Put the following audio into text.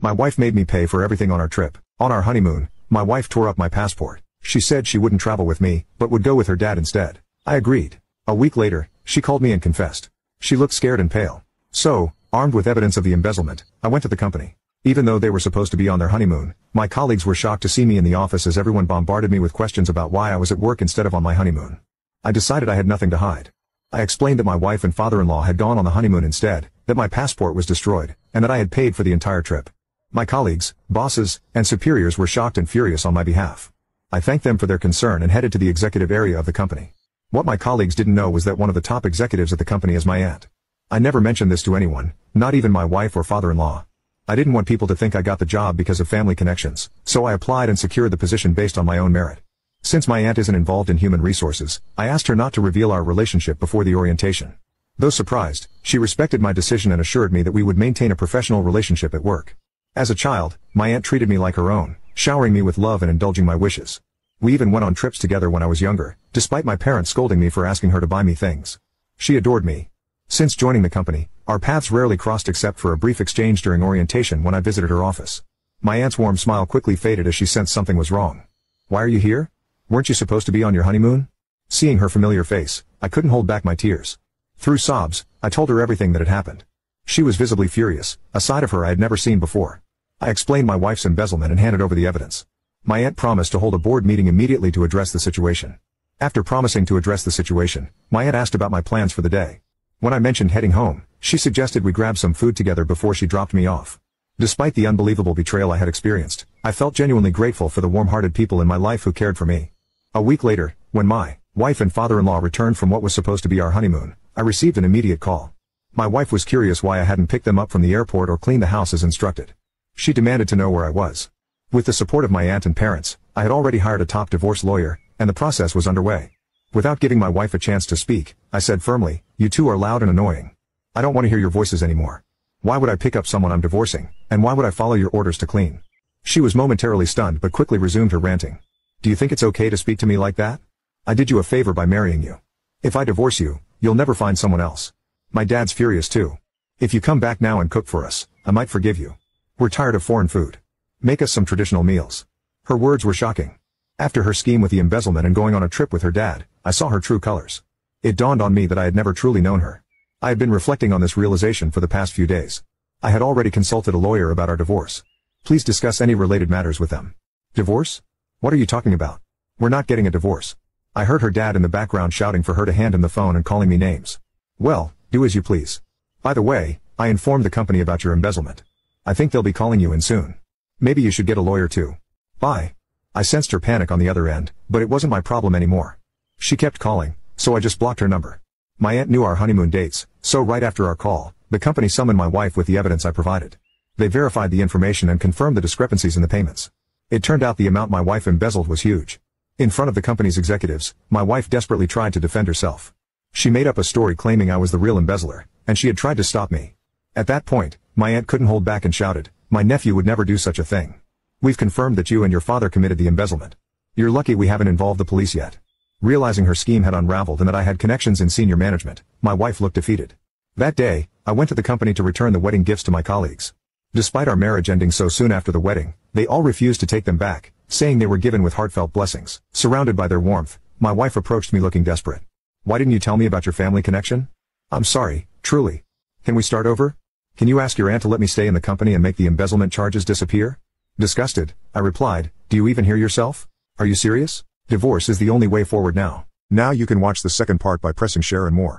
My wife made me pay for everything on our trip. On our honeymoon, my wife tore up my passport. She said she wouldn't travel with me, but would go with her dad instead. I agreed. A week later, she called me and confessed. She looked scared and pale. So, armed with evidence of the embezzlement, I went to the company. Even though they were supposed to be on their honeymoon, my colleagues were shocked to see me in the office as everyone bombarded me with questions about why I was at work instead of on my honeymoon. I decided I had nothing to hide. I explained that my wife and father-in-law had gone on the honeymoon instead, that my passport was destroyed, and that I had paid for the entire trip. My colleagues, bosses, and superiors were shocked and furious on my behalf. I thanked them for their concern and headed to the executive area of the company. What my colleagues didn't know was that one of the top executives at the company is my aunt. I never mentioned this to anyone, not even my wife or father-in-law. I didn't want people to think I got the job because of family connections, so I applied and secured the position based on my own merit. Since my aunt isn't involved in human resources, I asked her not to reveal our relationship before the orientation. Though surprised, she respected my decision and assured me that we would maintain a professional relationship at work. As a child, my aunt treated me like her own, showering me with love and indulging my wishes. We even went on trips together when I was younger, despite my parents scolding me for asking her to buy me things. She adored me. Since joining the company, our paths rarely crossed except for a brief exchange during orientation when I visited her office. My aunt's warm smile quickly faded as she sensed something was wrong. "Why are you here? Weren't you supposed to be on your honeymoon?" Seeing her familiar face, I couldn't hold back my tears. Through sobs, I told her everything that had happened. She was visibly furious, a side of her I had never seen before. I explained my wife's embezzlement and handed over the evidence. My aunt promised to hold a board meeting immediately to address the situation. After promising to address the situation, my aunt asked about my plans for the day. When I mentioned heading home, she suggested we grab some food together before she dropped me off. Despite the unbelievable betrayal I had experienced, I felt genuinely grateful for the warm-hearted people in my life who cared for me. A week later, when my wife and father-in-law returned from what was supposed to be our honeymoon, I received an immediate call. My wife was curious why I hadn't picked them up from the airport or cleaned the house as instructed. She demanded to know where I was. With the support of my aunt and parents, I had already hired a top divorce lawyer, and the process was underway. Without giving my wife a chance to speak, I said firmly, "You two are loud and annoying. I don't want to hear your voices anymore. Why would I pick up someone I'm divorcing, and why would I follow your orders to clean?" She was momentarily stunned but quickly resumed her ranting. "Do you think it's okay to speak to me like that? I did you a favor by marrying you. If I divorce you, you'll never find someone else. My dad's furious too. If you come back now and cook for us, I might forgive you. We're tired of foreign food. Make us some traditional meals." Her words were shocking. After her scheme with the embezzlement and going on a trip with her dad, I saw her true colors. It dawned on me that I had never truly known her. I had been reflecting on this realization for the past few days. I had already consulted a lawyer about our divorce. Please discuss any related matters with them. Divorce? What are you talking about? We're not getting a divorce. I heard her dad in the background shouting for her to hand him the phone and calling me names. Well, do as you please. By the way, I informed the company about your embezzlement. I think they'll be calling you in soon. Maybe you should get a lawyer too. Bye. I sensed her panic on the other end, but it wasn't my problem anymore. She kept calling, so I just blocked her number. My aunt knew our honeymoon dates, so right after our call, the company summoned my wife with the evidence I provided. They verified the information and confirmed the discrepancies in the payments. It turned out the amount my wife embezzled was huge. In front of the company's executives, my wife desperately tried to defend herself. She made up a story claiming I was the real embezzler, and she had tried to stop me. At that point, my aunt couldn't hold back and shouted, "My nephew would never do such a thing. We've confirmed that you and your father committed the embezzlement. You're lucky we haven't involved the police yet." Realizing her scheme had unraveled and that I had connections in senior management, my wife looked defeated. That day, I went to the company to return the wedding gifts to my colleagues. Despite our marriage ending so soon after the wedding, they all refused to take them back, saying they were given with heartfelt blessings. Surrounded by their warmth, my wife approached me looking desperate. "Why didn't you tell me about your family connection?" "I'm sorry, truly. Can we start over? Can you ask your aunt to let me stay in the company and make the embezzlement charges disappear?" Disgusted, I replied, "Do you even hear yourself? Are you serious? Divorce is the only way forward now." Now you can watch the second part by pressing share and more.